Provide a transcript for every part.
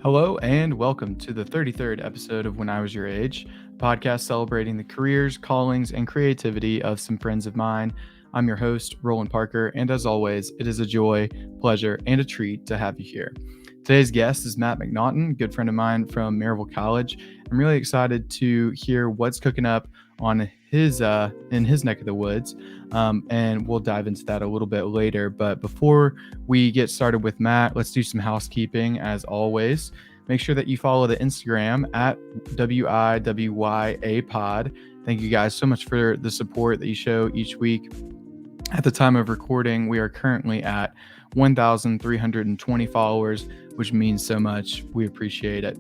Hello and welcome to the 33rd episode of When I Was Your Age, a podcast celebrating the careers, callings, and creativity of some friends of mine. I'm your host, Roland Parker, and as always, it is a joy, pleasure, and a treat to have you here. Today's guest is Matt McNaughton, a good friend of mine from Maryville College. I'm really excited to hear what's cooking up on his in his neck of the woods, and we'll dive into that a little bit later. But before we get started with Matt, let's do some housekeeping as always. Make sure that you follow the Instagram at WIWYA pod. Thank you guys so much for the support that you show each week. At the time of recording, we are currently at 1,320 followers, which means so much. We appreciate it.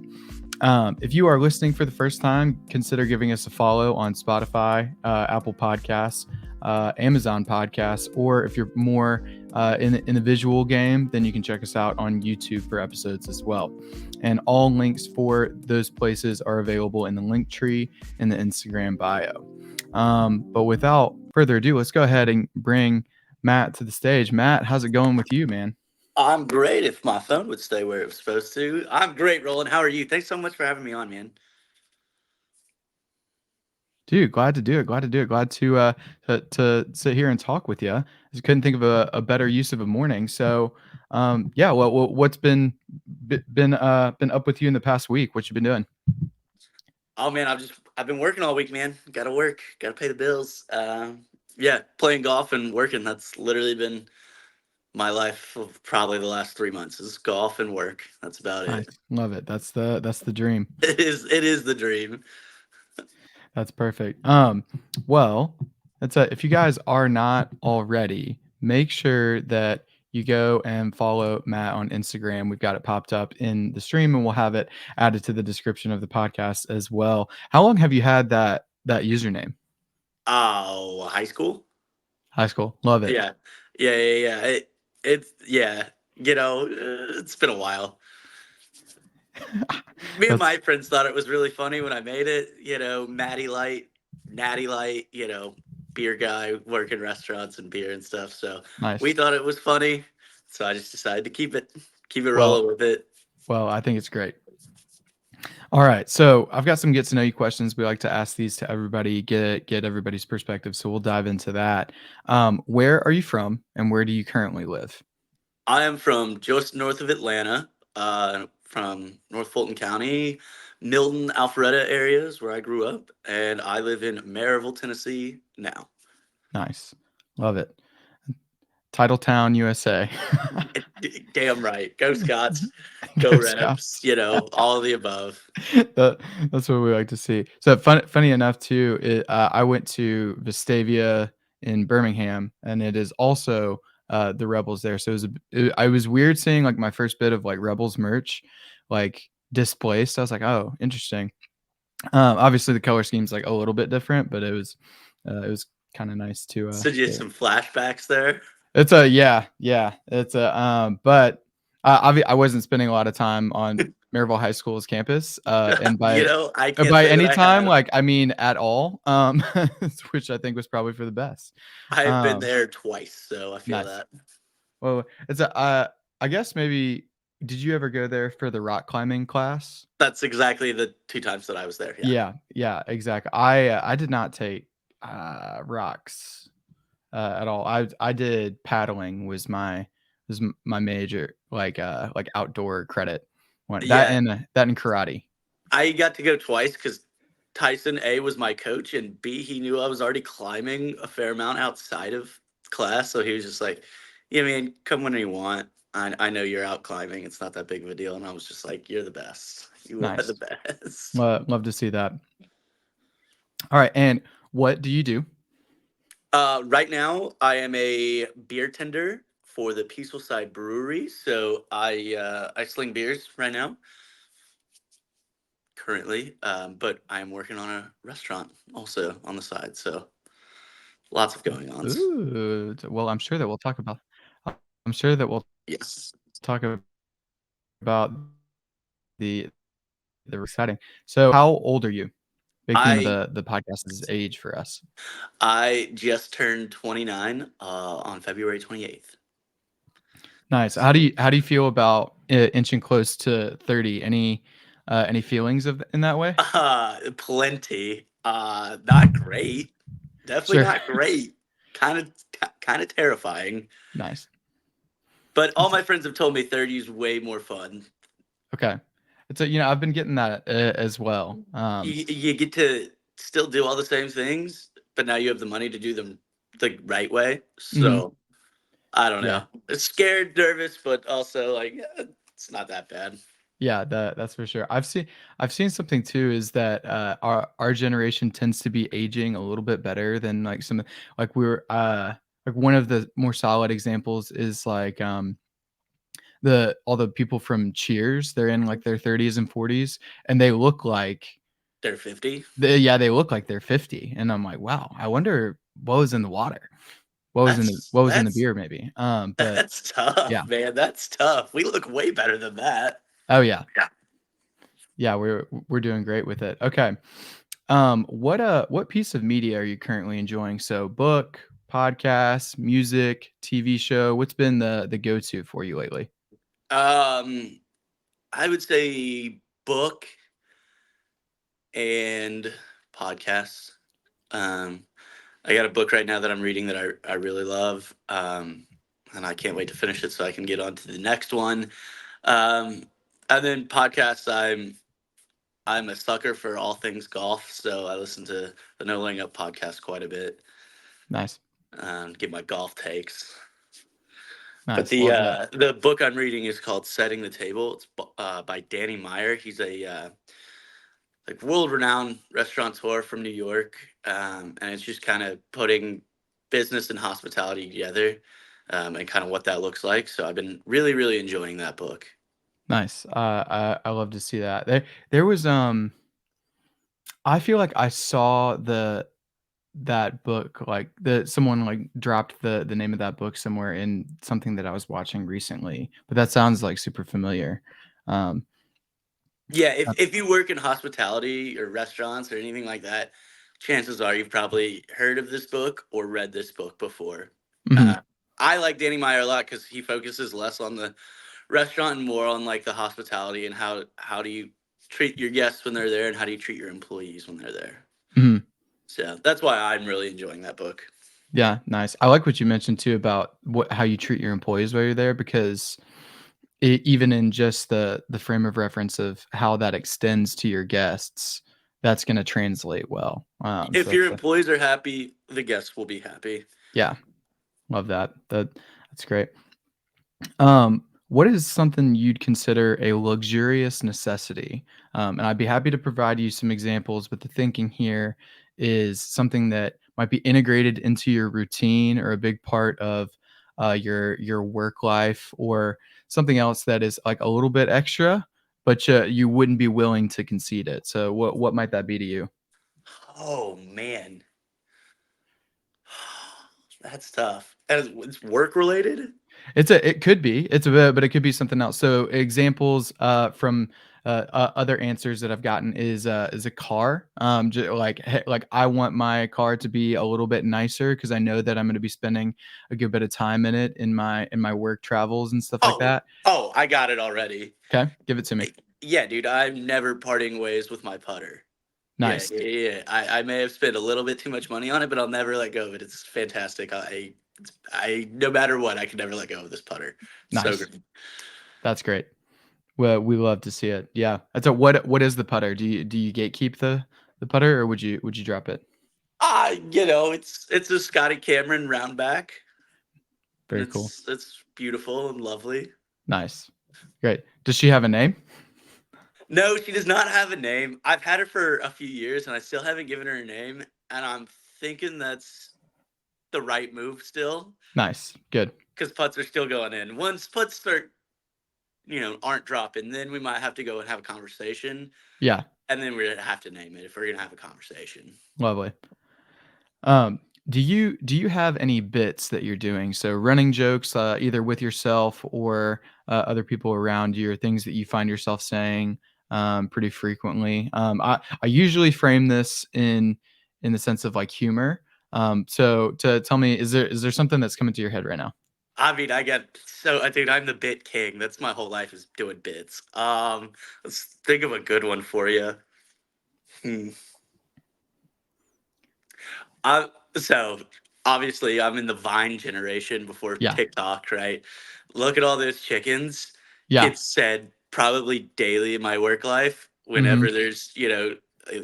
If you are listening for the first time, consider giving us a follow on Spotify, Apple Podcasts, Amazon Podcasts, or if you're more in the visual game, then you can check us out on YouTube for episodes as well. And all links for those places are available in the link tree in the Instagram bio. But without further ado, let's go ahead and bring Matt to the stage. Matt, how's it going with you, man? I'm great if my phone would stay where it was supposed to. I'm great, Roland. How are you? Thanks so much for having me on, man. Dude, glad to do it. Glad to sit here and talk with you. I just couldn't think of a better use of a morning. So, yeah. Well, what's been up with you in the past week? What you been doing? Oh man, I've been working all week, man. Gotta work, gotta pay the bills. Yeah, playing golf and working. That's literally been my life of probably the last 3 months is golf and work. That's about Nice, it. love it. That's the dream. It is the dream. That's perfect. Well, if you guys are not already, make sure that you go and follow Matt on Instagram. We've got it popped up in the stream, and we'll have it added to the description of the podcast as well. How long have you had that username? Oh, high school? High school. Love it. Yeah. Yeah. It's yeah. It's been a while. Me and That's my friends thought it was really funny when I made it. Matty Light, Natty Light, beer guy, working restaurants and beer and stuff. So we nice. thought it was funny. So I just decided to keep it Well, rolling with it. I think it's great. All right, so I've got some get to know you questions. We like to ask these to everybody, get everybody's perspective. So we'll dive into that. Where are you from, and where do you currently live? I am from just north of Atlanta, from North Fulton County, Milton, Alpharetta areas where I grew up, and I live in Maryville, Tennessee now. Nice, love it. Titletown, USA. Damn right. Go Scots. Go Rebs. All of the above. That's what we like to see. So funny enough too, I went to Vestavia in Birmingham, and it is also the Rebels there. So I was weird seeing like my first bit of like Rebels merch like displaced. I was like, oh, interesting. Obviously the color scheme's like a little bit different, but it was kind of nice to So just some flashbacks there. It's yeah. It's but I wasn't spending a lot of time on Maryville High School's campus, and I can't by say any that I time, have. like I mean at all, which I think was probably for the best. I've been there twice, so I feel Nice. that. Well, it's I guess maybe did you ever go there for the rock climbing class? That's exactly the 2 times that I was there. Yeah. Yeah, exactly. I did not take rocks at all. I did paddling was my major like outdoor credit. That Yeah. and karate. I got to go twice because Tyson A was my coach, and B, he knew I was already climbing a fair amount outside of class. So he was just like, yeah, man, come whenever you want. I know you're out climbing. It's not that big of a deal. And I was just like, you're the best. You are Nice. the best. Love to see that. All right, and what do you do? Right now, I am a beer tender for the Peaceful Side Brewery. So I sling beers right now, currently, but I am working on a restaurant also on the side. So lots of going on. Ooh, well, I'm sure that we'll talk about. I'm sure that we'll Yes. talk about the exciting. So, how old are you? Big theme I of the podcast is age for us. I just turned 29 on February 28th. Nice. How do you feel about inching close to 30. Any feelings of in that way? Plenty. Not great. Definitely Sure. not great. Kind of, kind of terrifying. Nice. But all It's my friends have told me 30 is way more fun. okay. It's a I've been getting that as well. You get to still do all the same things, but now you have the money to do them the right way. Mhm. So I don't Yeah. know. It's scared, nervous, but also like it's not that bad. Yeah, that's for sure. I've seen something too is that our generation tends to be aging a little bit better than like some like we were like one of the more solid examples is like the all the people from Cheers, they're in like their 30s and 40s and they look like They're 50. they look like they're 50 and I'm like, "Wow, I wonder what was in the water. That's What was in the that's beer maybe?" But that's tough, yeah. man. That's tough. We look way better than that. Oh yeah. Yeah. Yeah, we're doing great with it. Okay. What piece of media are you currently enjoying? So book, podcast, music, TV show. What's been the go-to for you lately? Um, I would say book and podcasts. Um, I got a book right now that I'm reading that I really love. And I can't wait to finish it so I can get on to the next one. Um, and then podcasts, I'm a sucker for all things golf, so I listen to the No Laying Up podcast quite a bit. Nice. Get my golf takes. But Nice. Love that. the book I'm reading is called Setting the Table. It's by Danny Meyer. He's a like world renowned restaurateur from New York, and it's just kind of putting business and hospitality together, and kind of what that looks like. So I've been really enjoying that book. Nice. I love to see that. There was I feel like I saw that book like the someone like dropped the name of that book somewhere in something that I was watching recently. But that sounds like super familiar. Um Yeah, uh, if you work in hospitality or restaurants or anything like that, chances are you've probably heard of this book or read this book before. mhm. Uh, I like Danny Meyer a lot because he focuses less on the restaurant and more on like the hospitality and how do you treat your guests when they're there and how do you treat your employees when they're there. Mhm. So that's why I'm really enjoying that book. Yeah, nice. I like what you mentioned too about how you treat your employees while you're there because even in just the frame of reference of how that extends to your guests, that's going to translate well. So If your that's employees are happy, the guests will be happy. yeah, love that. That's great. What is something you'd consider a luxurious necessity? And I'd be happy to provide you some examples, but the thinking here is something that might be integrated into your routine or a big part of your work life, or something else that is like a little bit extra, but you wouldn't be willing to concede it. So what might that be to you? Oh man, that's tough. And it's work related. It could be. But it could be something else. So examples from other answers that I've gotten is a car. Like like I want my car to be a little bit nicer because I know that I'm going to be spending a good bit of time in it in my work travels and stuff like Oh, that. oh, I got it already. Okay, give it to me. Yeah, dude, I'm never parting ways with my putter. Yeah, Nice, yeah. I may have spent a little bit too much money on it, but I'll never let go of it. It's fantastic. I no matter what, I can never let go of this putter. So nice. great. That's great. Well, we love to see it. Yeah. That's what is the putter? Do you gatekeep the putter or would you drop it? It's a Scotty Cameron round back, and Very cool. it's beautiful and lovely. Nice. Great. Does she have a name? No, she does not have a name. I've had her for a few years, and I still haven't given her a name. And I'm thinking that's the right move still, Nice. Good. because putts are still going in. Once putts start, aren't dropping, then we might have to go and have a conversation, Yeah. and then we're gonna have to name it if we're gonna have a conversation. Lovely. Do you have any bits that you're doing? So running jokes, either with yourself or other people around you, or things that you find yourself saying pretty frequently. I usually frame this in the sense of like humor. So to tell me, is there something that's coming to your head right now? I mean, I think I'm the bit king. That's my whole life is doing bits. Let's think of a good one for you. Hmm. I so obviously I'm in the Vine generation before Yeah. TikTok, right? Look at all those chickens. Yeah. Gets said probably daily in my work life. Hmm. Whenever there's a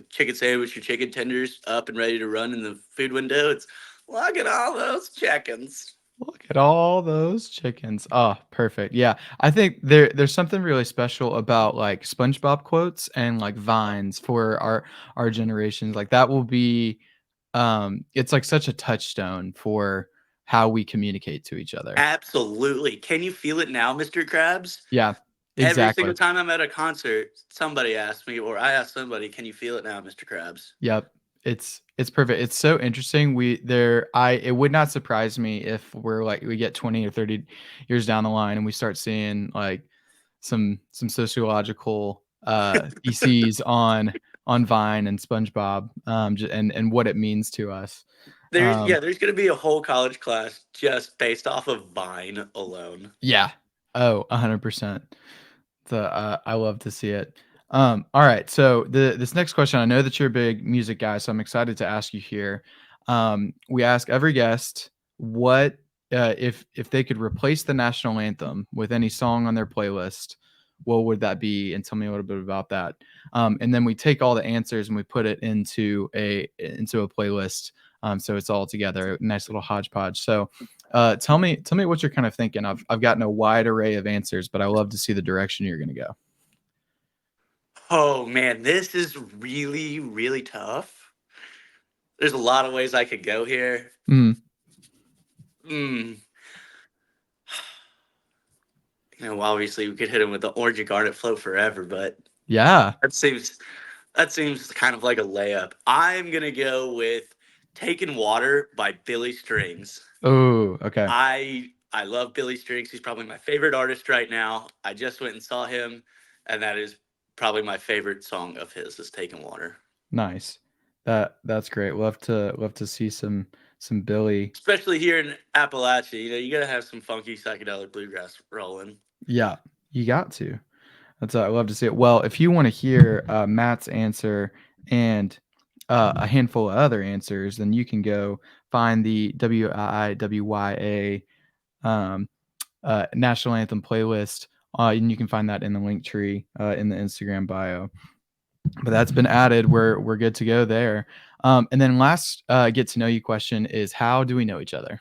chicken sandwich or chicken tenders up and ready to run in the food window, it's look at all those chickens. Look at all those chickens. Oh, perfect. Yeah. I think there's something really special about like SpongeBob quotes and like vines for our generations. Like that will be it's like such a touchstone for how we communicate to each other. Absolutely. Can you feel it now, Mr. Krabs? Yeah. Every Exactly. single time I'm at a concert, somebody asks me, or I ask somebody, "Can you feel it now, Mr. Krabs?" Yep. It's perfect. It's so interesting. It would not surprise me if we get 20 or 30 years down the line and we start seeing like some sociological theses on Vine and SpongeBob and what it means to us. Um There's going to be a whole college class just based off of Vine alone. yeah. Oh, 100%. I love to see it. All right. So this next question, I know that you're a big music guy, so I'm excited to ask you here. We ask every guest what if they could replace the national anthem with any song on their playlist, what would that be? And tell me a little bit about that. And then we take all the answers and we put it into a playlist. So it's all together, nice little hodgepodge. So tell me what you're kind of thinking. I've gotten a wide array of answers, but I love to see the direction you're going to go. Oh man, this is really, really tough. There's a lot of ways I could go here. Mm, Mm. Obviously we could hit him with the Orange and Garnet Float Forever, but yeah. that seems that seems kind of like a layup. I'm gonna go with "Taking Water" by Billy Strings. Oh, okay. I love Billy Strings. He's probably my favorite artist right now. I just went and saw him, and that is probably my favorite song of his is "Taking Water." Nice. That's great. Love to see some Billy. Especially here in Appalachia, you gotta have some funky psychedelic bluegrass rolling. Yeah, you got to. I love to see it. Well, if you want to hear Matt's answer and a handful of other answers, then you can go find the WIWYA um, national anthem playlist, and you can find that in the link tree in the Instagram bio. But that's been added. We're good to go there. And then last get to know you question is how do we know each other?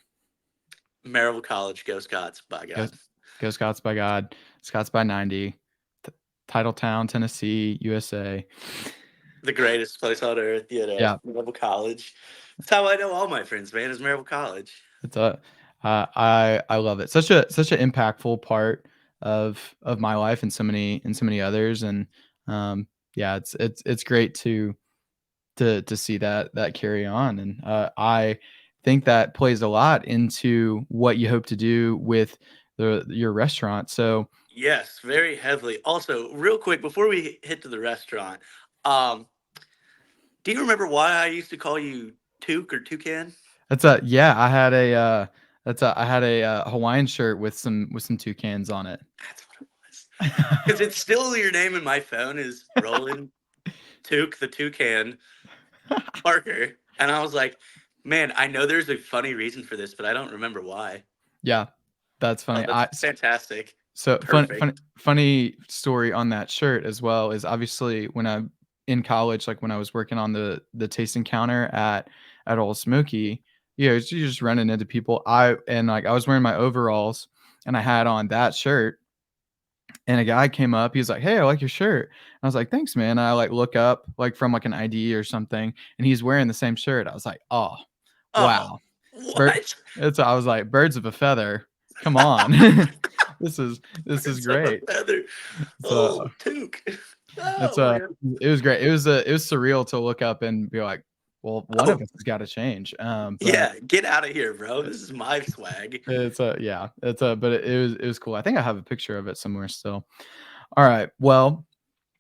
Maryville College, go Scots, by Go, God. go Scots by God, Scots by 90, Titletown, Tennessee, USA. The greatest place on earth, Yeah, Maryville College. That's how I know all my friends, man, is Maryville College. it's a I love it. Such an impactful part of my life and so many others. And yeah, it's great to see that carry on. And I think that plays a lot into what you hope to do with your restaurant. So Yes, very heavily. Also, real quick before we hit to the restaurant, um, do you remember why I used to call you Took or Toucan? that's a yeah. I had a Hawaiian shirt with some toucans on it. That's what it was. Because it's still your name in my phone is Roland Took the Toucan Parker. And I was like, man, I know there's a funny reason for this, but I don't remember why. Yeah, that's Oh, funny. that's fantastic. So Perfect. funny story on that shirt as well is obviously when I'm in college, like when I was working on the tasting counter at Old Smoky, you're just running into people. I was wearing my overalls and I had on that shirt, and a guy came up. He was like, "Hey, I like your shirt." And I was like, "Thanks, man." And I like look up like from like an ID or something, and he's wearing the same shirt. I was like, "Oh, Oh, wow." Bir what? I was like, "Birds of a feather. Come on." This is Birds of a great. feather. So, Oh, Took. it's, Oh, man. it was great. It was surreal to look up and be like, "Well, one of Oh, us has gotta change." But yeah. Get out of here, bro. This is my swag. yeah, but it was cool. I think I have a picture of it somewhere still. Alright, well,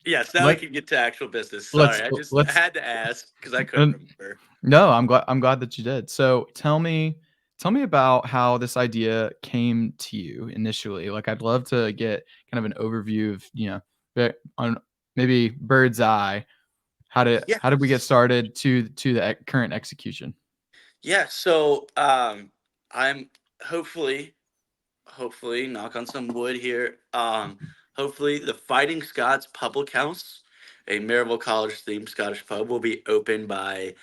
Yes, now we let can get to actual business. Sorry, I let's had to ask because I couldn't n remember. no, I'm glad that you did. So, tell me Tell me about how this idea came to you initially. Like, I'd love to get kind of an overview of, on maybe bird's eye, Yeah. how did we get started to the current execution? Yeah. So I'm hopefully, hopefully, knock on some wood here. Hopefully, the Fighting Scots Public House, a Maryville College themed Scottish pub, will be open by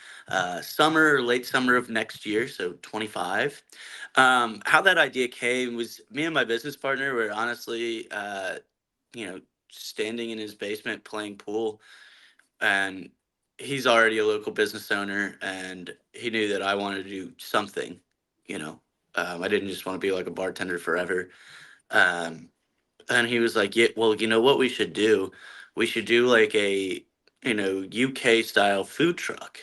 summer or late summer of next year, so 25. How that idea came was me and my business partner were honestly, you know, standing in his basement playing pool, and he's already a local business owner, and he knew that I wanted to do something, you know. I didn't just want to be like a bartender forever. Um, and he was like, "Yeah, well, you know what we should do? We should do like a, UK style food truck."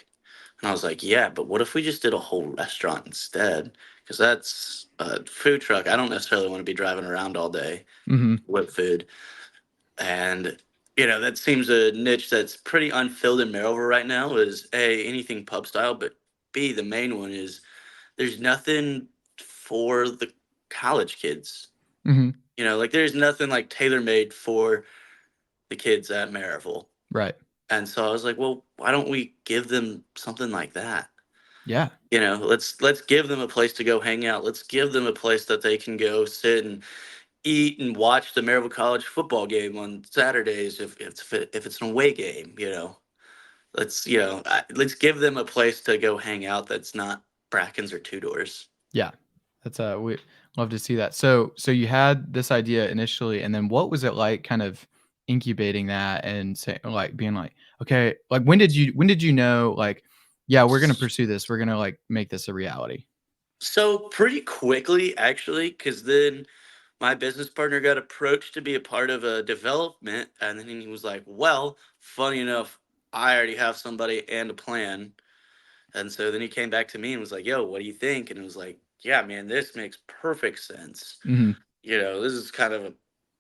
And I was like, "Yeah, but what if we just did a whole restaurant instead? Because that's a food truck. I don't necessarily want to be driving around all day Mhm. with food." And that seems a niche that's pretty unfilled in Maryville right now. Is A, anything pub style, but B, the main one is there's nothing for the college kids. Mhm. Like there's nothing like tailor made for the kids at Maryville. Right. And so I was like, well, why don't we give them something like that? Yeah. Let's give them a place to go hang out. Let's give them a place that they can go sit and eat and watch the Maryville College football game on Saturdays if it's an away game. Let's give them a place to go hang out that's not Bracken's or Two Doors. Yeah. That's, we love to see that. So you had this idea initially, and then what was it like kind of incubating that and say like, being like, "Okay," like, when did you know, like, "Yeah, we're gonna pursue this. We're gonna, like, make this a reality?" So pretty quickly, actually, because then my business partner got approached to be a part of a development, and then he was like, "Well, funny enough, I already have somebody and a plan." And so then he came back to me and was like, "Yo, what do you think?" And it was like, "Yeah, man, this makes perfect sense. Mhm. This is kind of a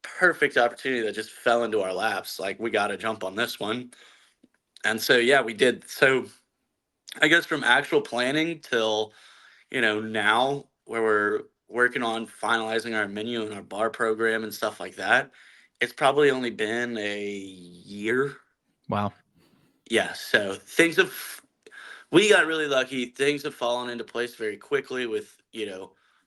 perfect opportunity that just fell into our laps. Like, we got to jump on this one." And so, yeah, we did. So I guess from actual planning till, now where we're working on finalizing our menu and our bar program and stuff like that, it's probably only been a year. Wow. Yeah. So we got really lucky. Things have fallen into place very quickly with,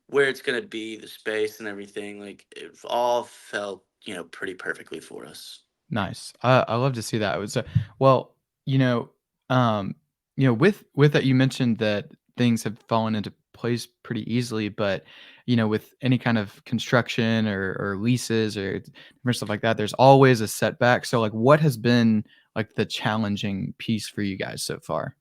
where it's going to be, the space and everything. Like it all felt, pretty perfectly for us. Nice. I love to see that. It was, well, you know, um, with that, you mentioned that things have fallen into place pretty easily, but with any kind of construction or leases or different stuff like that, there's always a setback. So, like, what has been like the challenging piece for you guys so far?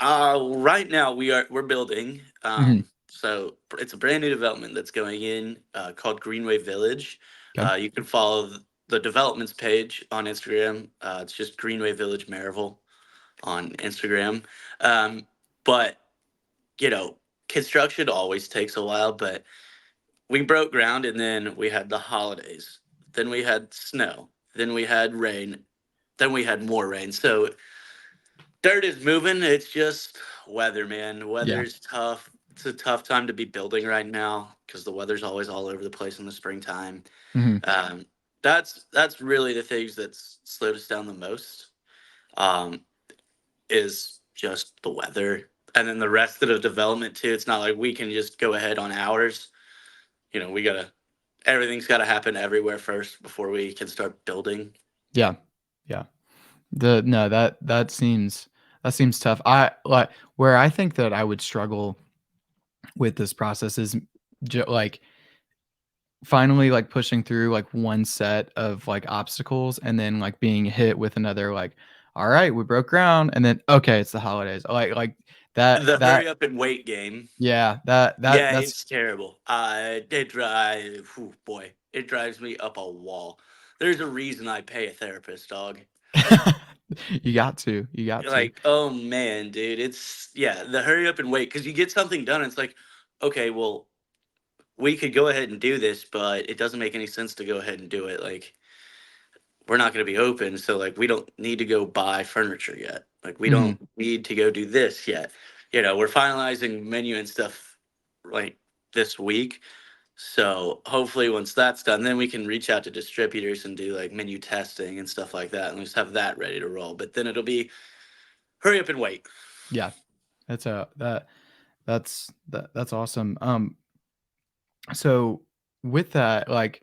Right now we're building. Hmm. So it's a brand new development that's going in called Greenway Village. Okay. You can follow the developments page on Instagram. It's just Greenway Village Maryville on Instagram. Um, but you know, construction always takes a while. But we broke ground, and then we had the holidays. Then we had snow. Then we had rain. Then we had more rain. So dirt is moving. It's just weather, man. Yeah. Weather's tough. It's a tough time to be building right now because the weather's always all over the place in the springtime. Hmm. Um, that's really the things that's slowed us down the most. Um, is just the weather, and then the rest of the development too. It's not like we can just go ahead on ours. We gotta everything's gotta happen everywhere first before we can start building. Yeah. Yeah. The no, that seems tough. I like where I think that I would struggle with this process is like finally like pushing through like one set of like obstacles and then like being hit with another like, all right, we broke ground, and then okay, it's the holidays. Like The that hurry up and wait game. yeah, that Yeah, that's it's terrible. Boy, it drives me up a wall. There's a reason I pay a therapist, dog. you got to. You got to. Like, oh man, dude, it's yeah, the hurry up and wait because you get something done. It's like, okay, well, we could go ahead and do this, but it doesn't make any sense to go ahead and do it. Like, we're not going to be open, so like, we don't need to go buy furniture yet. Like, we Mhm. don't need to go do this yet. We're finalizing menu and stuff like this week. So hopefully once that's done, then we can reach out to distributors and do like menu testing and stuff like that, and just have that ready to roll. But then it'll be hurry up and wait. Yeah. That's a that's awesome. So with that, like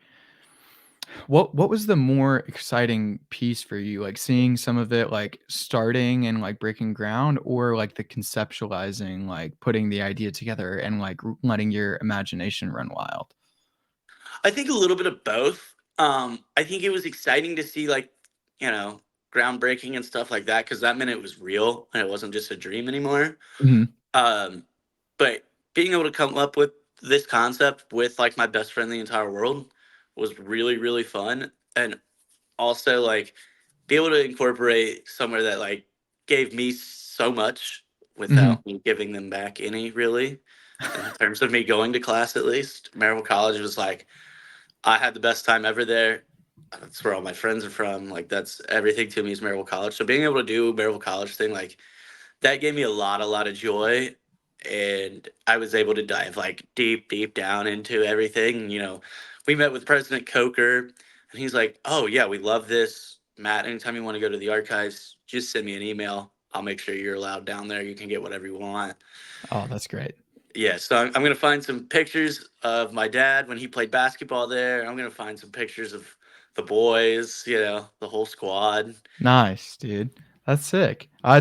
what was the more exciting piece for you? Like seeing some of it like starting and like breaking ground, or like the conceptualizing, like putting the idea together and like letting your imagination run wild? I think a little bit of both. I think it was exciting to see like, you know, groundbreaking and stuff like that because that meant it was real and it wasn't just a dream anymore. Mhm. Um, but being able to come up with this concept with like my best friend in the entire world was really, really fun. And also like be able to incorporate somewhere that like gave me so much Mhm. without me giving them back any really. In terms of me going to class, at least Maryville College was like I had the best time ever there. That's where all my friends are from. Like that's everything to me is Maryville College. So being able to do Maryville College thing, like that gave me a lot of joy. And I was able to dive like deep, deep down into everything. You know, we met with President Coker and he's like, oh yeah, we love this. Matt, anytime you want to go to the archives, just send me an email. I'll make sure you're allowed down there. You can get whatever you want. Oh, that's great. Yeah, so I'm gonna find some pictures of my dad when he played basketball there. I'm gonna find some pictures of the boys, you know, the whole squad. Nice, dude. That's sick. I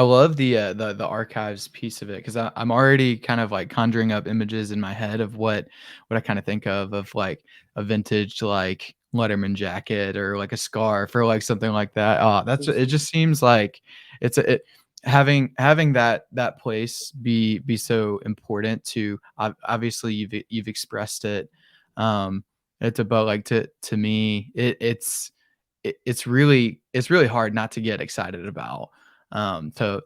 love the archives piece of it because I'm already kind of like conjuring up images in my head of what I kind of think of like a vintage like Letterman jacket or like a scarf or like something like that. Oh, that's it. Just seems like it having that place be so important to obviously you've expressed it. It's about like to me it's really hard not to get excited about. So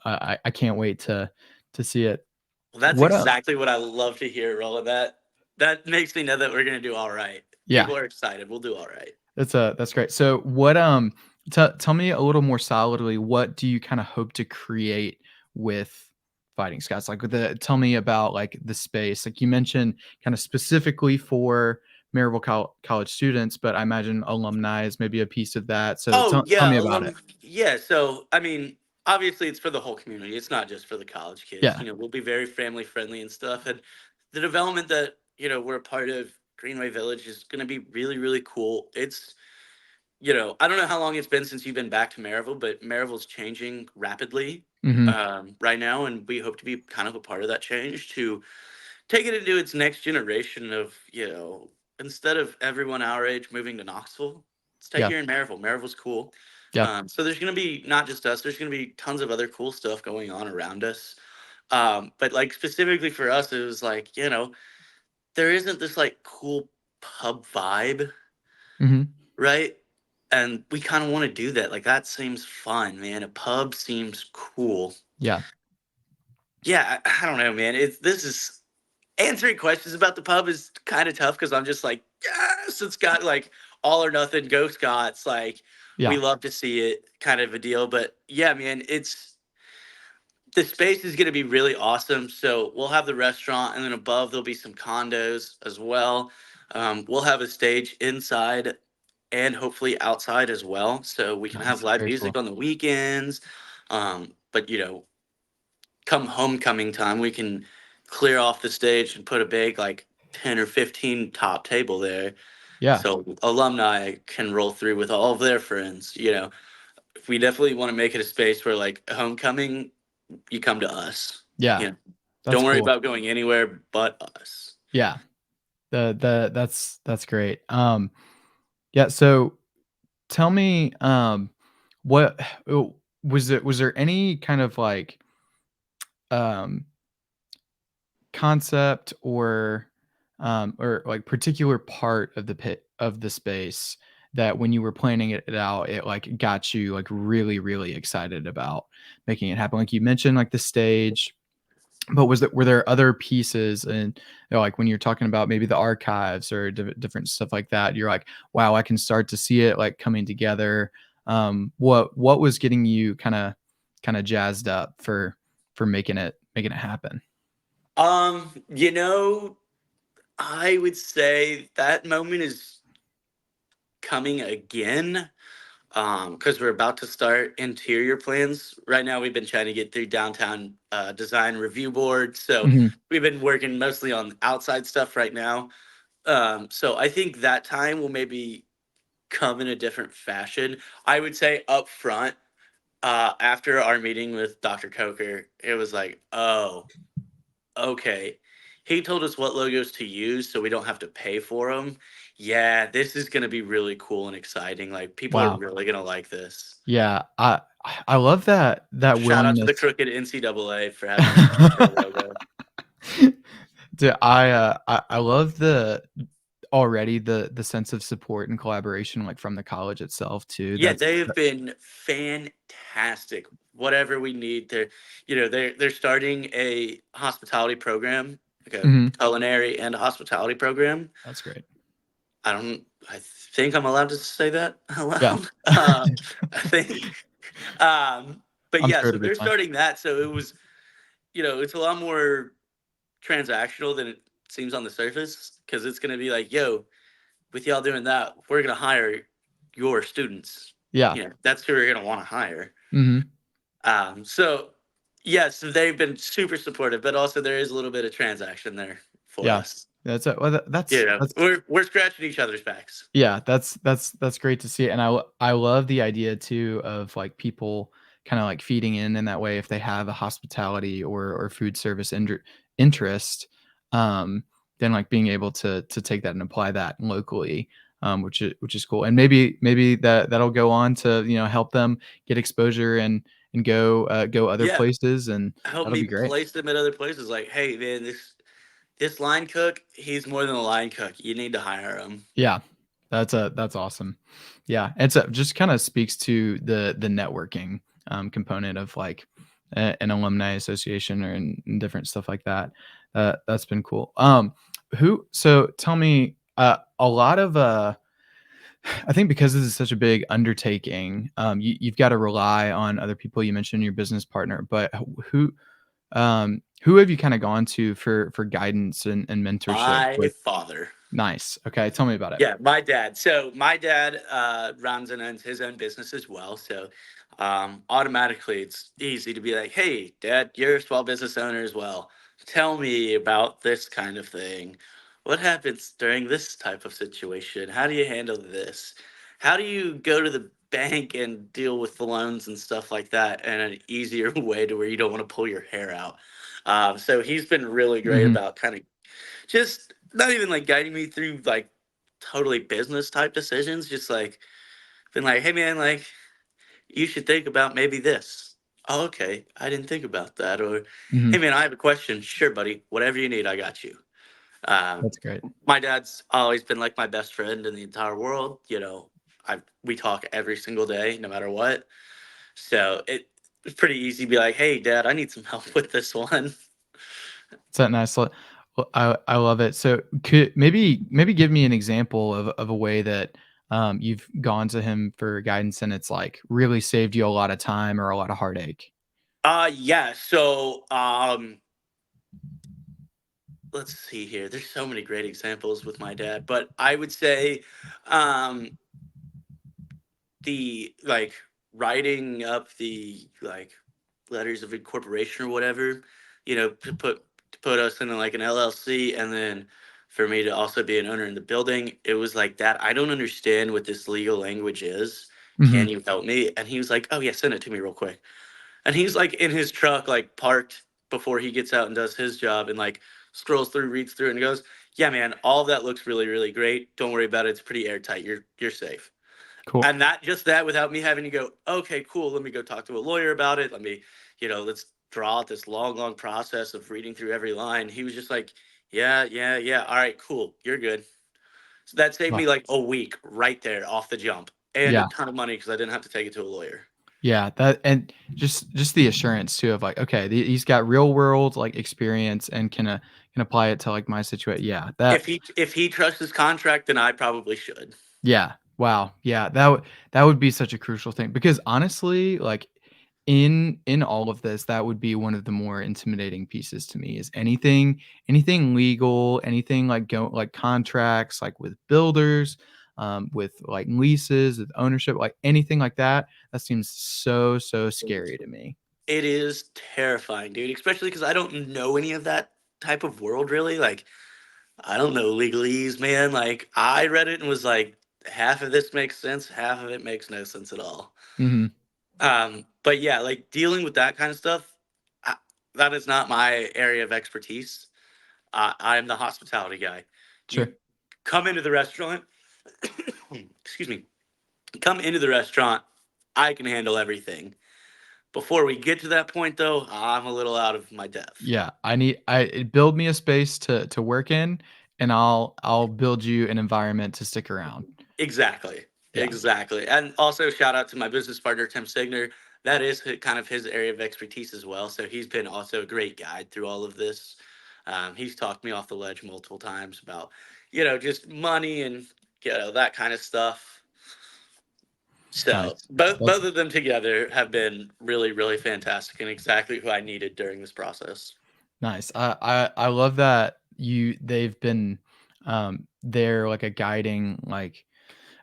I can't wait to see it. Well, that's What up? exactly what I love to hear, Rolla. That makes me know that we're gonna do all right. Yeah, People are excited. We'll do all right. that's great. So what tell me a little more solidly, what do you kind of hope to create with Fighting Scots? Like with the tell me about like the space. Like you mentioned kind of specifically for Maryville College students, but I imagine alumni is maybe a piece of that. So Oh tell yeah, me about it. yeah. So I mean, obviously it's for the whole community. It's not just for the college kids. Yeah. You know, we'll be very family friendly and stuff. And the development that we're a part of, Greenway Village, is going to be really really cool. It's I don't know how long it's been since you've been back to Maryville, but Maryville's changing rapidly Hmm. right now, and we hope to be kind of a part of that change to take it into its next generation of, instead of everyone our age moving to Knoxville, stay Yeah. here in Maryville. Maryville's cool. Yeah. So there's going to be not just us, there's going to be tons of other cool stuff going on around us. But like specifically for us, it was like, there isn't this like cool pub vibe, Mhm. right? And we kind of want to do that. Like that seems fun, man. A pub seems cool. Yeah. Yeah, I don't know, man. This is answering questions about the pub is kind of tough because I'm just like, yes, it's got like all or nothing, go Scots. Like we Yeah. love to see it, kind of a deal. But yeah, man, it's the space is going to be really awesome. So we'll have the restaurant, and then above there'll be some condos as well. We'll have a stage inside and hopefully outside as well, so we can have Nice. live Very music cool. on the weekends. But come homecoming time, we can clear off the stage and put a big like 10 or 15 top table there, Yeah. so alumni can roll through with all of their friends. We definitely want to make it a space where like homecoming, you come to us. Yeah. You know, That's don't worry cool. about going anywhere but us. Yeah. That's great. Yeah, so tell me, what was there any kind of like, um, concept or like particular part of the pit of the space that when you were planning it out, it like got you like really, really excited about making it happen? Like you mentioned, like the stage. But were there other pieces and, like, when you're talking about maybe the archives or different stuff like that, you're like, "Wow, I can start to see it, like, coming together." What was getting you kinda jazzed up for making it happen? You know, I would say that moment is coming again. Because we're about to start interior plans. Right now, we've been trying to get through downtown design review board. So Mhm. we've been working mostly on outside stuff right now. So I think that time will maybe come in a different fashion. I would say up front, after our meeting with Dr. Coker, it was like, oh, okay. He told us what logos to use so we don't have to pay for them. Yeah, this is going to be really cool and exciting. Like, people are Wow. really going to like this. Yeah, I love that Shout out to the willingness. crooked NCAA for having us change our logo. Dude, I love the sense of support and collaboration, like, from the college itself too. Yeah, That's they have been fantastic. Whatever we need, they're starting a hospitality program, like a Mhm. culinary and a hospitality program. That's great. I think I'm allowed to say that out Yeah. loud. I think, but I'm yeah, sure so it'll be they're fine. starting that. So it was, it's a lot more transactional than it seems on the surface because it's going to be like, yo, with y'all doing that, we're going to hire your students. Yeah. That's who we're going to want to hire. Mhm. So yes, they've been super supportive, but also there is a little bit of transaction there for Yeah. us. That's a well, that's We're scratching each other's backs. yeah, that's great to see, and I love the idea too of, like, people kinda, like, feeding in that way if they have a hospitality or food service interest, um, then, like, being able to take that and apply that locally, which is cool, and maybe that'll go on to, help them get exposure and go other Yeah, places, and help that'll me be great. place them at other places. Like, hey man, this line cook, he's more than a line cook. You need to hire him. Yeah, that's awesome. Yeah, it's just kinda speaks to the networking, component of, like, an alumni association or and different stuff like that. That's been cool. So tell me, a lot of, I think because this is such a big undertaking, you've gotta rely on other people. You mentioned your business partner, but who have you kinda gone to for guidance and mentorship My with. father. Nice. Okay, tell me about it. Yeah, my dad. So my dad runs and owns his own business as well. So automatically, it's easy to be like, "Hey, Dad, you're a small business owner as well. Tell me about this kind of thing. What happens during this type of situation? How do you handle this? How do you go to the bank and deal with the loans and stuff like that in an easier way to where you don't want to pull your hair out?" So he's been really great Mhm, about kind of just not even like guiding me through like totally business type decisions, just like been like, hey man, like you should think about maybe this. Oh, okay. I didn't think about that. Or hey mhm. man, I have a question. Sure, buddy. Whatever you need, I got you. Um, That's great. my dad's always been like my best friend in the entire world. We talk every single day, no matter what. So it's pretty easy to be like, hey dad, I need some help with this one. It's that nice well, I love it. So could maybe give me an example of a way that, you've gone to him for guidance and it's, like, really saved you a lot of time or a lot of heartache? Yeah. So let's see here. There's so many great examples with my dad, but I would say um the like writing up the like letters of incorporation or whatever, to put us in like an LLC and then for me to also be an owner in the building, it was like that. I don't understand what this legal language is. Can Mhm. you help me? And he was like, "Oh yeah, send it to me real quick." And he's like in his truck, like parked before he gets out and does his job and like scrolls through, reads through, and goes, "Yeah, man, all of that looks really, really great. Don't worry about it. It's pretty airtight. You're safe." Cool. And that just that without me having to go, okay, cool. Let me go talk to a lawyer about it. Let's draw out this long, long process of reading through every line. He was just like, yeah, yeah, yeah. All right, cool. You're good. So that saved Wow. me like a week right there off the jump and a Yeah. ton of money because I didn't have to take it to a lawyer. Yeah, that and just the assurance too of, like, okay, he's got real world, like, experience and can apply it to, like, my situation. Yeah, If he trusts his contract, then I probably should. yeah. Wow. Yeah, that would be such a crucial thing because honestly, like, in all of this, that would be one of the more intimidating pieces to me is anything legal, anything like like contracts, like with builders, with like leases, with ownership, like anything like that. That seems so scary to me. It is terrifying, dude, especially because I don't know any of that type of world really. Like, I don't know legalese, man. Like, I read it and was like, half of this makes sense, half of it makes no sense at all. Hmm. But yeah, like dealing with that kind of stuff, I, that is not my area of expertise. I'm the hospitality guy. You Sure. come into the restaurant, excuse me, come into the restaurant, I can handle everything. Before we get to that point, though, I'm a little out of my depth. Yeah, I build me a space to work in, and I'll build you an environment to stick around. Exactly. Yeah. Exactly. And also shout out to my business partner, Tim Signer. That is kind of his area of expertise as well. So he's been also a great guide through all of this. He's talked me off the ledge multiple times about, just money and, that kind of stuff. So Nice. both That's of them together have been really, really fantastic and exactly who I needed during this process. nice. I love that they've been they're like a guiding like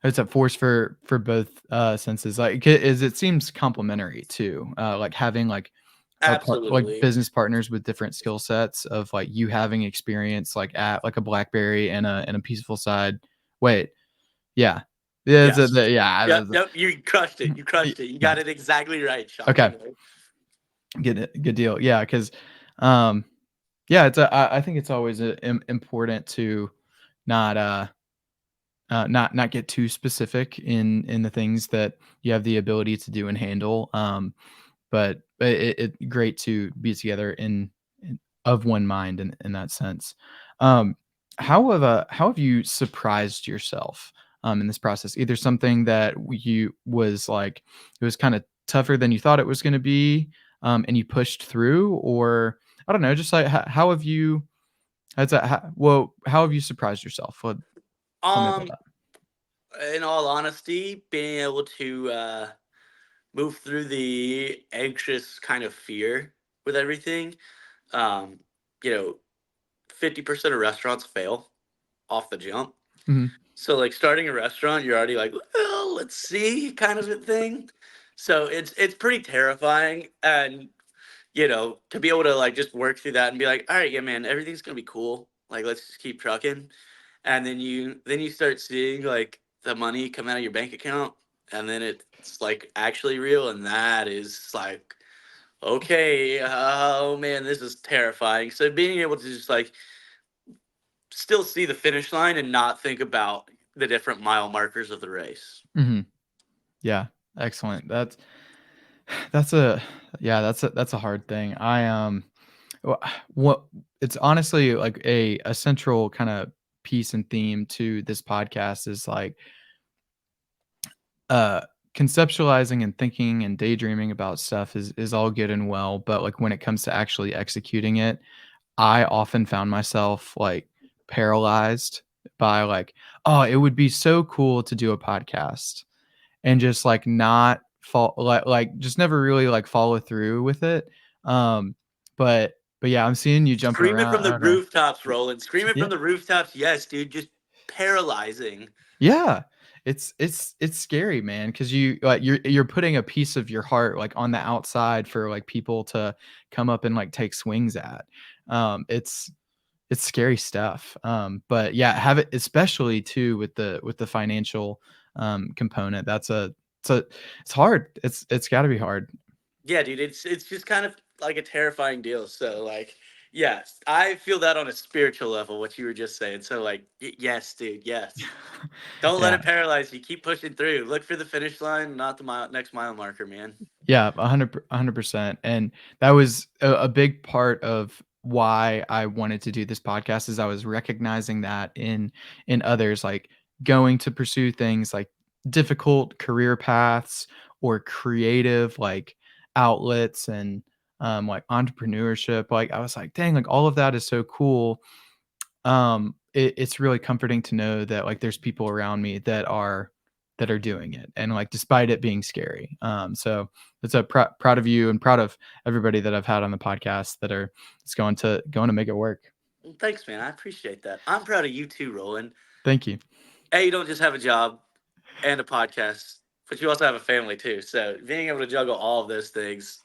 it's a force for both senses. Like is it seems complementary too. Like having like like Absolutely. business partners with different skill sets of like you having experience like at like a BlackBerry and a Peaceful Side. Wait, yeah. Yeah, Yes. yeah. Yep. Yep. You crushed it. You crushed it. You got Nice. it exactly right. Okay. Shockingly. Good deal. Yeah, because um yeah, I think it's always important to not not get too specific in the things that you have the ability to do and handle. But it great to be together in of one mind in that sense. Um, how have you surprised yourself in this process? Either something that you was like it was kind of tougher than you thought it was going to be, and you pushed through, or I don't know, just like how have you? How have you surprised yourself? Tell me about Um, that. in all honesty, being able to move through the anxious kind of fear with everything, um, you know, 50% of restaurants fail off the jump. Mhm. So like starting a restaurant, you're already like, well, let's see, kind of a thing. So it's pretty terrifying, and to be able to like just work through that and be like, all right, yeah, man, everything's gonna be cool. Like, let's just keep trucking. And then you start seeing like the money come out of your bank account, and then it's like actually real, and that is like, okay, oh man, this is terrifying. So being able to just like still see the finish line and not think about the different mile markers of the race. Mhm. Yeah, excellent. That's a yeah, that's a hard thing. Wha what it's honestly like a central kind of piece and theme to this podcast is like uh conceptualizing and thinking and daydreaming about stuff is all good and well, but like when it comes to actually executing it, I often found myself like paralyzed by like, oh, it would be so cool to do a podcast and just like not fall like just never really like follow through with it. Um, but yeah, I'm seeing you jumping Screaming from around. the Okay. rooftops, Roland. Screaming Yeah. from the rooftops. Yes, dude. Just paralyzing. Yeah. It's scary, man, because you like you're putting a piece of your heart like on the outside for like people to come up and like take swings at. It's scary stuff. But yeah, have it especially too with the financial component. It's hard. It's got to be hard. Yeah, dude, it's just kind of like a terrifying deal. So like, yes, I feel that on a spiritual level, what you were just saying. So like, yes, dude, yes. Don't let Yeah. it paralyze you. Keep pushing through. Look for the finish line, not the next mile marker, man. Yeah, 100%. And that was a big part of why I wanted to do this podcast is I was recognizing that in others, like going to pursue things like difficult career paths or creative like outlets and like entrepreneurship. Like I was like, dang, like all of that is so cool. It's really comforting to know that like there's people around me that are that are doing it, and like despite it being scary. So it's a proud of you and proud of everybody that I've had on the podcast that are just going to make it work. Well, thanks, man. I appreciate that. I'm proud of you too, Roland. Thank you. You don't just have a job and a podcast, but you also have a family too. So being able to juggle all of those things,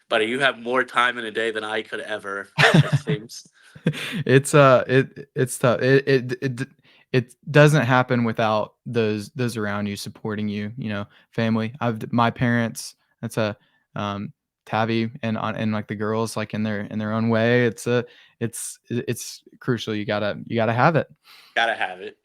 buddy, you have more time in a day than I could ever. It seems. It's tough. It doesn't happen without those around you supporting you. You know, family. I've my parents. That's a Tavi and like the girls like in their own way. It's crucial. You gotta have it. Gotta have it.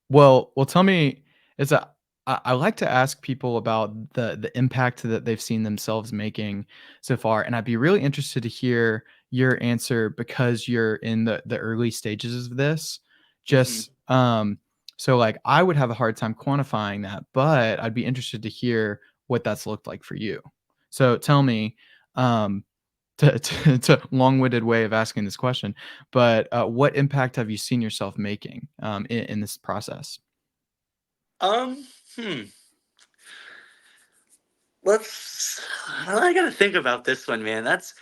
Well, tell me, it's a I like to ask people about the impact that they've seen themselves making so far, and I'd be really interested to hear your answer because you're in the early stages of this. Hmm. Just so like I would have a hard time quantifying that, but I'd be interested to hear what that's looked like for you. So tell me, um, it's a long-winded way of asking this question, but what impact have you seen yourself making in this process? Um, hmm. Let's. I gotta think about this one, man. That's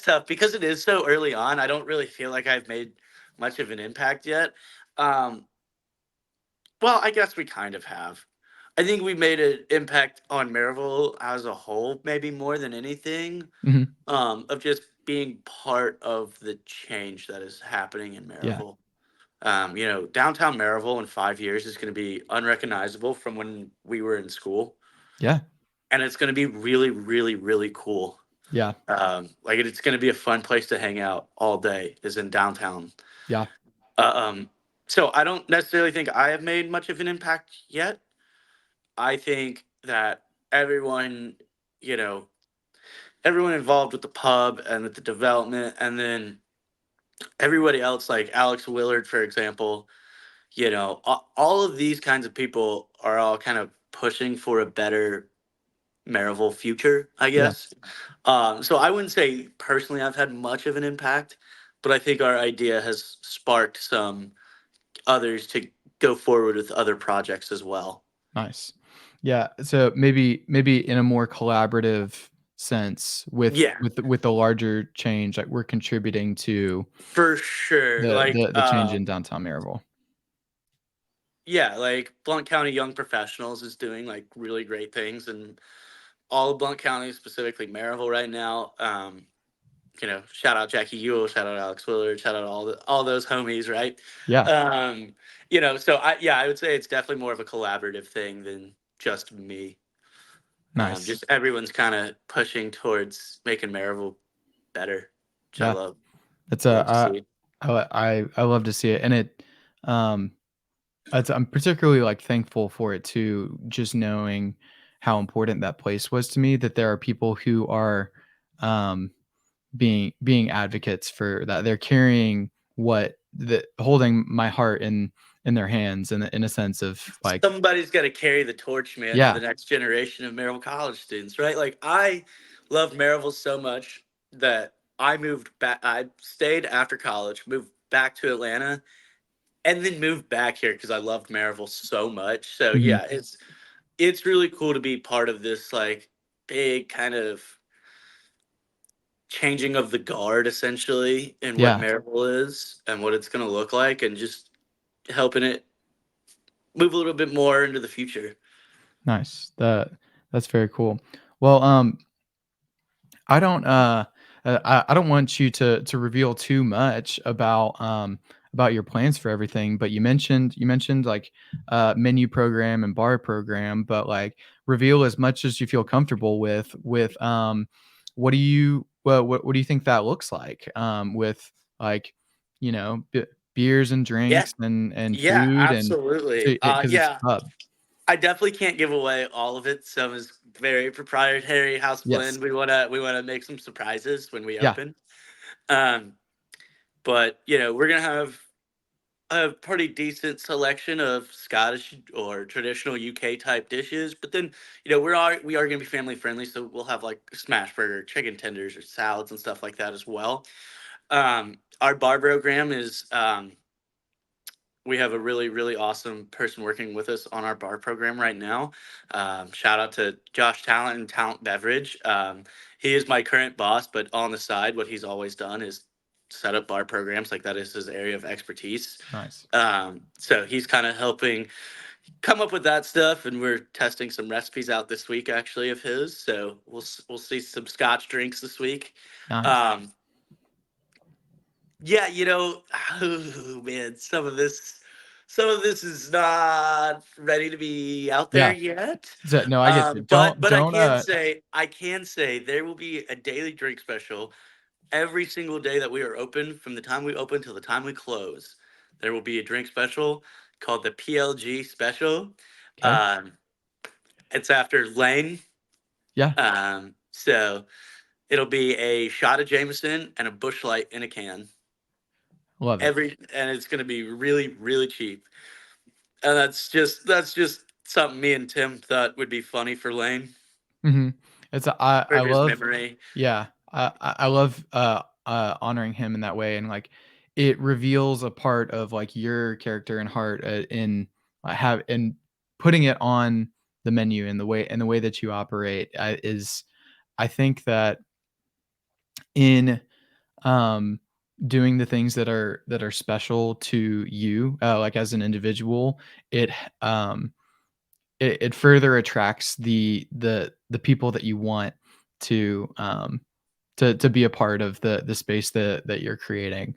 tough because it is so early on. I don't really feel like I've made much of an impact yet. Um, well, I guess we kind of have. I think we made an impact on Maryville as a whole, maybe more than anything. Mhm. Of just being part of the change that is happening in Yeah, Maryville. Downtown Maryville in 5 years is going to be unrecognizable from when we were in school, yeah, and it's going to be really, really, really cool. yeah, Like it's going to be a fun place to hang out all day. Is in downtown. yeah, Uh, um, so I don't necessarily think I have made much of an impact yet. I think that everyone, you know, everyone involved with the pub and with the development, and then everybody else, like Alex Willard, for example, all of these kinds of people are all kind of pushing for a better Maryville future, I yeah, guess. So I wouldn't say personally I've had much of an impact, but I think our idea has sparked some others to go forward with other projects as well. nice. Yeah, so maybe in a more collaborative sense Yeah, with the larger change, like we're contributing to for sure. the change in downtown Maryville. Yeah, like Blount County Young Professionals is doing like really great things, and all of Blount County, specifically Maryville, right now. Shout out Jackie Ewell, shout out Alex Willard, shout out all those homies, right? Yeah, Um, so I would say it's definitely more of a collaborative thing than just me. nice. Just everyone's kind of pushing towards making Maryville better, which I Yeah, love. it's Love to a see. I love to see it, and um I'm particularly like thankful for it too, just knowing how important that place was to me. That there are people who are um, being advocates for that. They're carrying holding my heart in their hands, in a sense of like, Somebody's got to carry the torch, man, for yeah, the next generation of Maryville College students, right? Like I love Maryville so much that I moved back. I stayed after college, moved back to Atlanta, and then moved back here because I loved Maryville so much. So mhm, yeah, it's really cool to be part of this like big kind of changing of the guard essentially in what yeah, Maryville is and what it's going to look like, and just helping it move a little bit more into the future. nice. That's very cool. Well, I don't I don't want you to reveal too much about your plans for everything, but you mentioned like menu program and bar program, but like reveal as much as you feel comfortable with what do you think that looks like with like beers and Yeah, drinks and yeah, food and absolutely. because it's Yeah, a pub. I definitely can't give away all of it. Some is very proprietary house Yes. blend. We wanna make some surprises when we Yeah. open. Um, but we're gonna have a pretty decent selection of Scottish or traditional UK type dishes. But then, we are gonna be family friendly, so we'll have like smash burger, chicken tenders, or salads and stuff like that as well. Our bar program is we have a really, really awesome person working with us on our bar program right now. Shout out to Josh Talent and Talent Beverage. He is my current boss, but on the side, what he's always done is set up bar programs. Like that is his area of expertise. Nice. So he's kind of helping come up with that stuff, and we're testing some recipes out this week actually of his. So we'll see some Scotch drinks this week. Nice. Um, yeah, oh man, some of this is not ready to be out there Yeah. yet. So, no, I get you. But I Don't can say there will be a daily drink special every single day that we are open, from the time we open till the time we close. There will be a drink special called the PLG special. okay. Um, it's after Lane. Yeah. So it'll be a shot of Jameson and a Bush Light in a can. Love it. And it's going to be really, really cheap. And that's just something me and Tim thought would be funny for Lane, hmm It's for I his love memory. yeah I love honoring him in that way, and like it reveals a part of like your character and heart in have and putting it on the menu in the way that you operate is I think that in um doing the things that are special to you like as an individual it um it further attracts the people that you want to to be a part of the space that you're creating.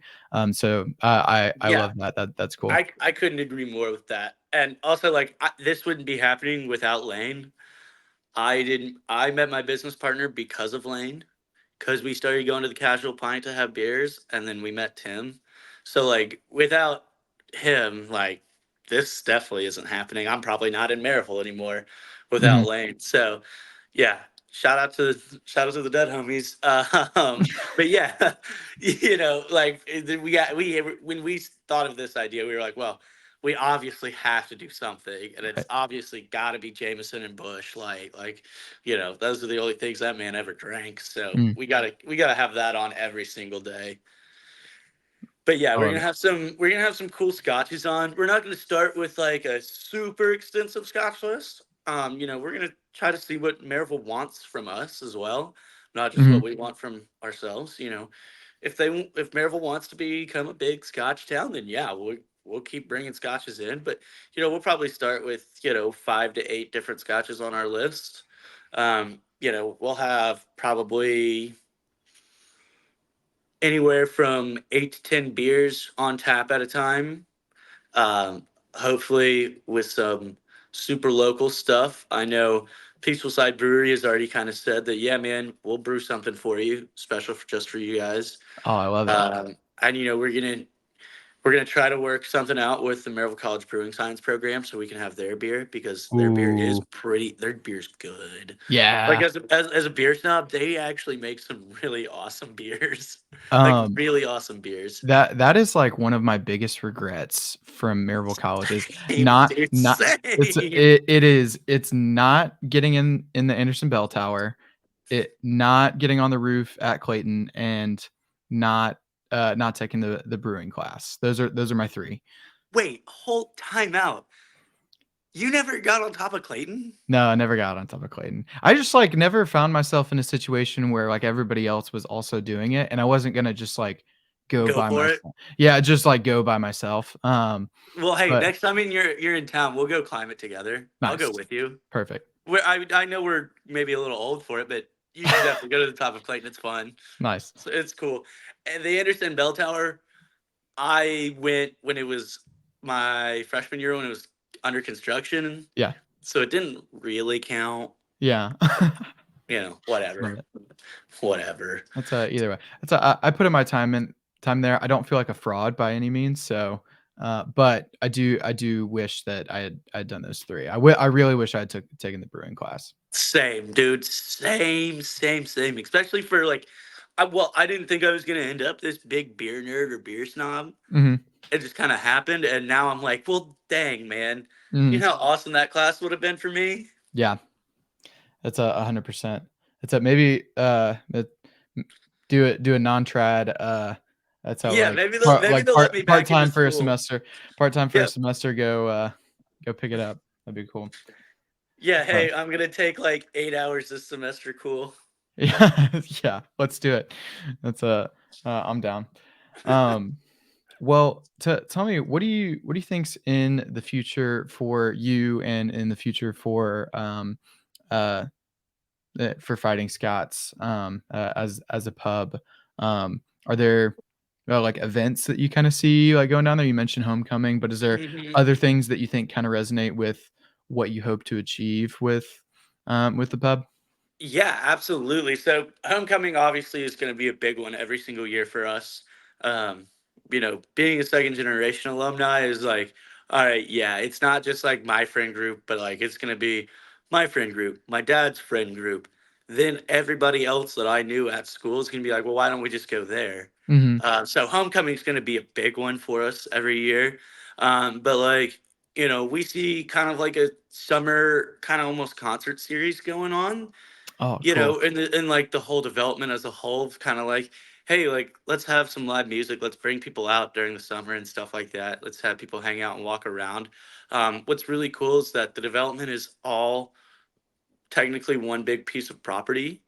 So I Yeah, love that's cool. I couldn't agree more with that. And also, like, this wouldn't be happening without Lane. I met my business partner because of Lane, because we started going to the Casual Pint to have beers, and then we met Tim. So, like, without him, like, this definitely isn't happening. I'm probably not in Maryville anymore without Mhm. Lane. So, yeah, shout out to the dead homies. But yeah, like, we when we thought of this idea, we were like, well, we obviously have to do something, and it's Right. obviously got to be Jameson and Bush. Like, those are the only things that man ever drank. So Mm, we gotta have that on every single day. But yeah, I we're love gonna it. have some cool scotches on. We're not gonna start with like a super extensive scotch list. We're gonna try to see what Maryville wants from us as well, not just what Mhm. we want from ourselves. If Maryville wants to become a big Scotch town, then yeah, we'll keep bringing scotches in. But we'll probably start with 5 to 8 different scotches on our list. We'll have probably anywhere from 8 to 10 beers on tap at a time. Um, Hopefully with some super local stuff. I know Peaceful Side Brewery has already kind of said that, yeah, man, we'll brew something for you, special just for you guys. Oh, I love it. And we're gonna try to work something out with the Maryville College Brewing Science program so we can have their beer, because Ooh. their beer's good. Like, Yeah. as a beer snob, they actually make some really awesome beers, like Um really awesome beers. that is like one of my biggest regrets from Maryville College is Same, dude, not same. it's not getting in the Anderson Bell Tower, it not getting on the roof at Clayton, and not not taking the brewing class. Those are my 3. Wait, whole time out. You never got on top of Clayton? No, I never got on top of Clayton. I just like never found myself in a situation where like everybody else was also doing it, and I wasn't gonna just like go Go by for it. myself. Yeah, just like go by myself. Well, hey, But next time you're in town, we'll go climb it together. I'll go nice, with you. perfect, I know we're maybe a little old for it, but you should definitely go to the top of Clayton. It's fun. nice. So it's cool. And the Anderson Bell Tower, I went when it was my freshman year, when it was under construction. Yeah, So it didn't really count. yeah. Love Whatever. it. Whatever. That's either way. That's I put in my time there. I don't feel like a fraud by any means. So, but I do wish that I'd done those 3. I really wish I had taken the brewing class. Same, dude. Same, same, same. Especially for like, I didn't think I was gonna end up this big beer nerd or beer snob. Mhm, It just kind of happened, and now I'm like, well, dang, man. You mhm. know how awesome that class would have been for me? Yeah, that's a 100%. It's a maybe m do a non-trad That's how Yeah, like maybe they'll let me part back into time for a school. semester. Part time for a Yep. semester. Go pick it up. That'd be cool. Yeah, Uh, hey, I'm gonna take like 8 hours this semester. Cool. yeah, yeah. Let's do it. That's I'm down. Um, well, tell me, what do you think's in the future for you and in the future uh for Fighting Scots as a pub? Are there like events that you kind of see like going down there? You mentioned homecoming, but is there Mhm. other things that you think kind of resonate with what you hope to achieve with the pub? Yeah, absolutely. So homecoming obviously is going to be a big one every single year for us. Um, being a second generation alumni is like, all right, yeah, it's not just like my friend group, but like it's going to be my friend group, my dad's friend group. Then everybody else that I knew at school is going to be like, well, why don't we just go there? Hmm. So homecoming is going to be a big one for us every year. But like, we see kind of like a summer kind of almost concert series going on, Oh, cool. and like the whole development as a whole, kind of like, hey, like let's have some live music, let's bring people out during the summer and stuff like that, let's have people hang out and walk around. What's really cool is that the development is all technically one big piece of property,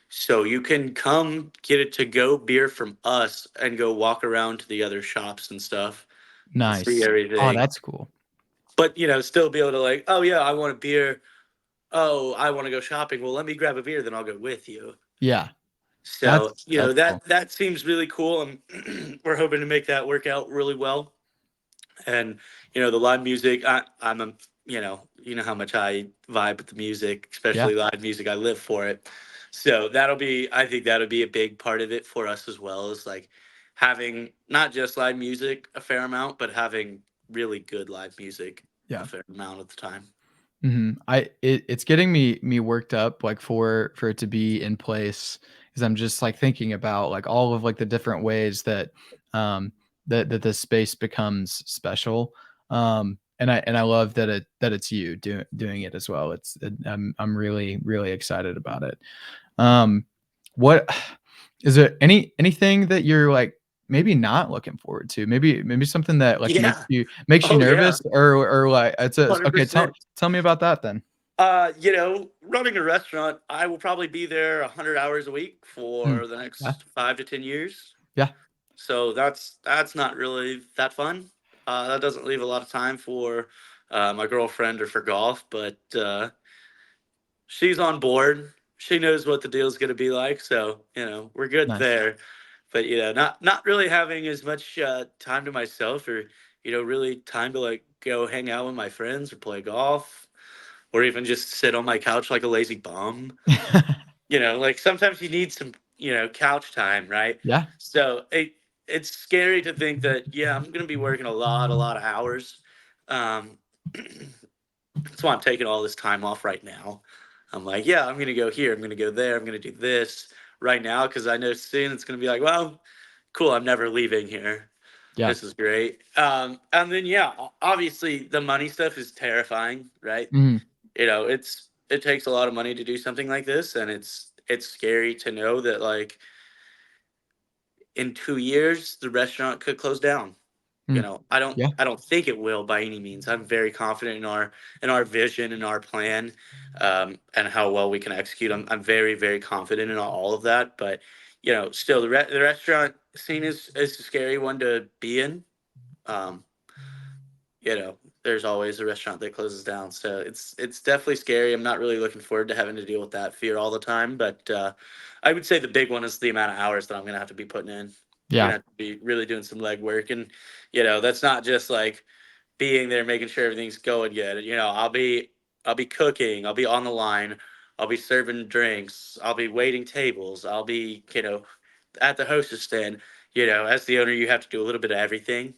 so you can come get a to go beer from us and go walk around to the other shops and stuff and see Nice. Oh, everything, that's cool. but still be able to like, oh yeah, I want a beer, oh I want to go shopping, well let me grab a beer, then I'll go with you. Yeah, So, that's cool. that seems really cool, and we're hoping to make that work out really well. And the live music, I'm a, how much I vibe with the music, Yeah, especially live music. I live for it. So I think that'll be a big part of it for us as well, is like having not just live music a fair amount, but having really good live music a yeah. fair amount of the time. It's getting me worked up like for it to be in place because I'm just like thinking about like all of like the different ways that that this space becomes special. And I love that it's you doing it as well. I'm really excited about it. Um, what is there anything that you're like maybe not looking forward to? Maybe something that like Yeah. makes you Oh yeah. nervous or like it's okay. 100%. Tell me about that then. Running a restaurant, I will probably be there 100 hours a week Mm, for the yeah, next 5 to 10 years. yeah, So that's not really that fun. That doesn't leave a lot of time for my girlfriend or for golf, but she's on board. She knows what the deal's going to be like, so we're good nice. there. But not really having as much time to myself, or really time to like go hang out with my friends or play golf, or even just sit on my couch like a lazy bum. Like sometimes you need some, couch time, right? Yeah, So it's scary to think that, yeah, I'm going to be working a lot of hours. Um, that's why I'm taking all this time off right now. I'm like, yeah, I'm going to go here. I'm going to go there. I'm going to do this right now, because I know soon it's going to be like, well, cool. I'm never leaving here. yeah, This is great. And then, yeah, obviously the money stuff is terrifying, right? mhm, It takes a lot of money to do something like this, and it's scary to know that like in 2 years the restaurant could close down. mm, yeah, I don't think it will by any means. I'm very confident in our vision and our plan, and how well we can execute. I'm very very confident in all of that. But still the restaurant scene is a scary one to be in. Um, there's always a restaurant that closes down, so it's definitely scary. I'm not really looking forward to having to deal with that fear all the time, but I would say the big one is the amount of hours that I'm gonna have to be putting in. I'm yeah, gonna have to be really doing some legwork, and that's not just like being there making sure everything's going good. I'll be cooking, I'll be on the line, I'll be serving drinks, I'll be waiting tables, I'll be at the hostess stand. As the owner, you have to do a little bit of everything.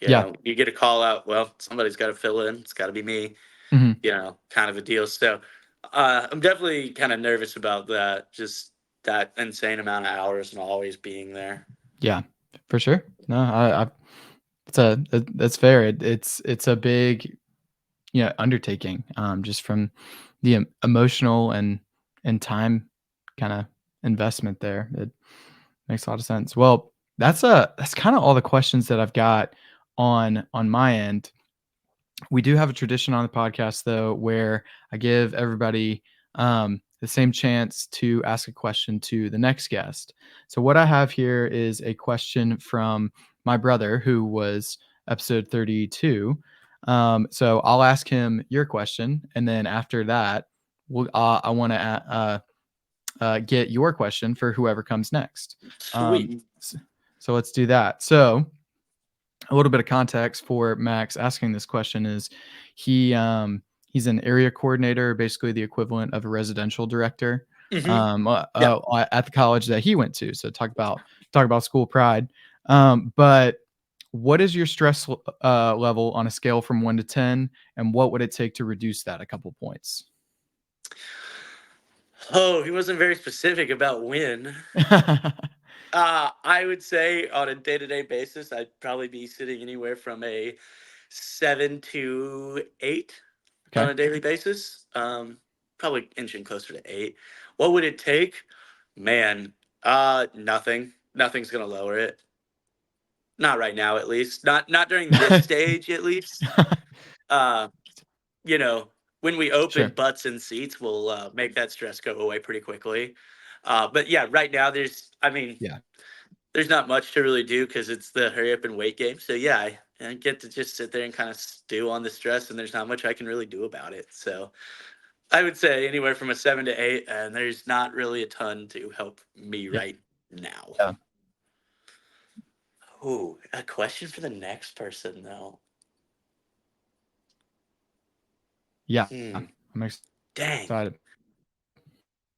yeah, You get a call out, well, somebody's got to fill in. It's got to be me, mhm, kind of a deal. So I'm definitely kind of nervous about that, just that insane amount of hours and always being there. yeah, for sure. No, that's fair. It's a big, undertaking, just from the emotional and time kind of investment there. It makes a lot of sense. Well, That's kind of all the questions that I've got on my end. We do have a tradition on the podcast though where I give everybody the same chance to ask a question to the next guest. So what I have here is a question from my brother who was episode 32. So I'll ask him your question, and then after that, I want to get your question for whoever comes next. Um, Sweet. so let's do that. So a little bit of context for Max asking this question is he's an area coordinator, basically the equivalent of a residential director Hmm. Yeah. at the college that he went to. So talk about school pride. But what is your stress level on a scale from 1 to 10, and what would it take to reduce that a couple points? Oh, he wasn't very specific about when. I would say on a day-to-day basis, I'd probably be sitting anywhere from a 7 to 8 on Okay. a daily basis. Probably inching closer to 8. What would it take? Man, nothing. Nothing's gonna lower it. Not right now, at least. Not during this stage, at least. Uh, you know, when we open Sure. butts and seats, we'll make that stress go away pretty quickly. But yeah, right now I mean, Yeah. there's not much to really do because it's the hurry up and wait game. So yeah, I get to just sit there and kind of stew on the stress, and there's not much I can really do about it. So I would say anywhere from a 7 to 8, and there's not really a ton to help me Yeah. right now. Yeah. Oh, a question for the next person though. Yeah. Hmm. I'm Dang. excited.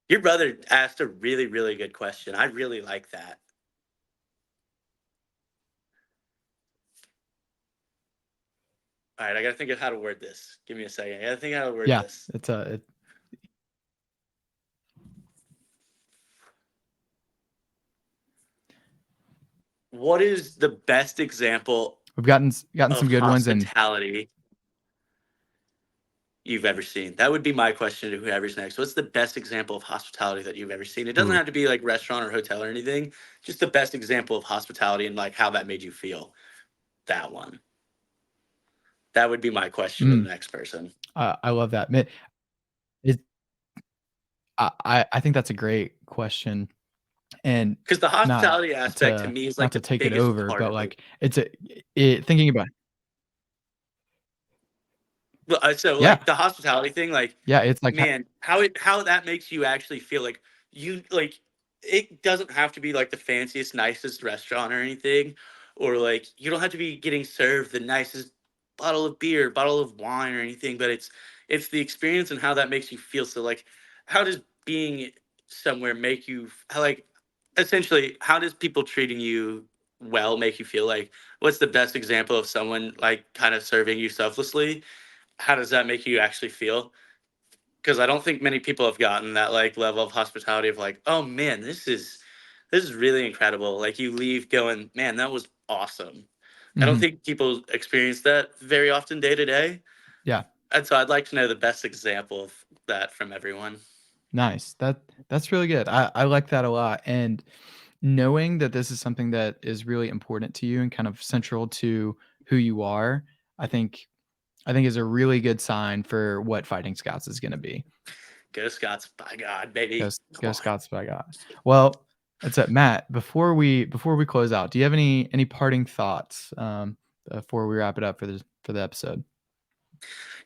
Your brother asked a really, really good question. I really like that. All right, I gotta think of how to word this. Give me a second. I gotta think how to word Yeah. this. What is the best example We've gotten of some good ones, and hospitality you've ever seen? That would be my question to whoever's next. What's the best example of hospitality that you've ever seen? It doesn't ooh, have to be like restaurant or hotel or anything. Just the best example of hospitality and like how that made you feel. That one. That would be my question to the mm, next person. I love that. It, I think that's a great question, and Because the not hospitality aspect to me is like not to the take it biggest over, part but of it. like thinking about Well, so yeah, like the hospitality thing, like yeah, it's like man, how that makes you actually feel like you like it doesn't have to be like the fanciest, nicest restaurant or anything, or like you don't have to be getting served the nicest bottle of beer, bottle of wine or anything, but it's the experience and how that makes you feel. So like how does being somewhere make you how like essentially how does people treating you well make you feel like what's the best example of someone like kind of serving you selflessly? How does that make you actually feel? Because I don't think many people have gotten that like level of hospitality of like, oh man, this is really incredible. Like you leave going, man, that was awesome. I don't mhm, think people experience that very often day to day. yeah, And so I'd like to know the best example of that from everyone. nice. That's really good. I like that a lot, and knowing that this is something that is really important to you and kind of central to who you are, I think is a really good sign for what Fighting Scots is gonna be. Go Scots, by God, baby. Come Go on. Scots by God. Well, that's it. Matt, before we close out, do you have any parting thoughts, before we wrap it up for the episode?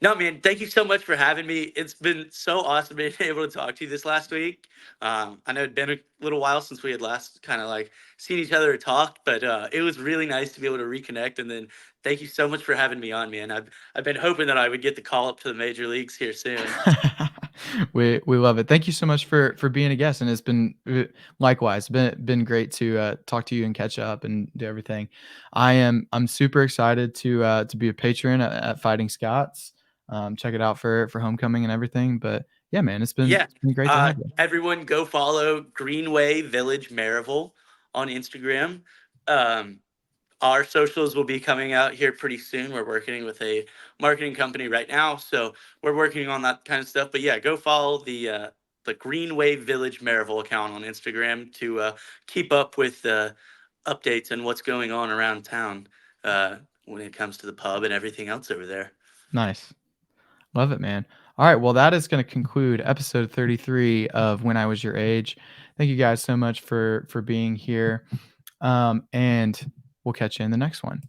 No, man, thank you so much for having me. It's been so awesome being able to talk to you this last week. I know it'd been a little while since we had last kind of like seen each other or talked, but it was really nice to be able to reconnect. And then thank you so much for having me on, man. I've been hoping that I would get the call up to the major leagues here soon. We love it. Thank you so much for being a guest, and it's been likewise been great to talk to you and catch up and do everything. I'm super excited to be a patron at Fighting Scots. Check it out for homecoming and everything. But yeah, man, Yeah. it's been great to have you. Everyone go follow Greenway Village Maryville on Instagram. Um, our socials will be coming out here pretty soon. We're working with a marketing company right now, so we're working on that kind of stuff. But yeah, go follow the Greenway Village Maryville account on Instagram to keep up with updates and what's going on around town when it comes to the pub and everything else over there. Nice. Love it, man. All right. Well, that is going to conclude episode 33 of When I Was Your Age. Thank you guys so much for being here. And we'll catch you in the next one.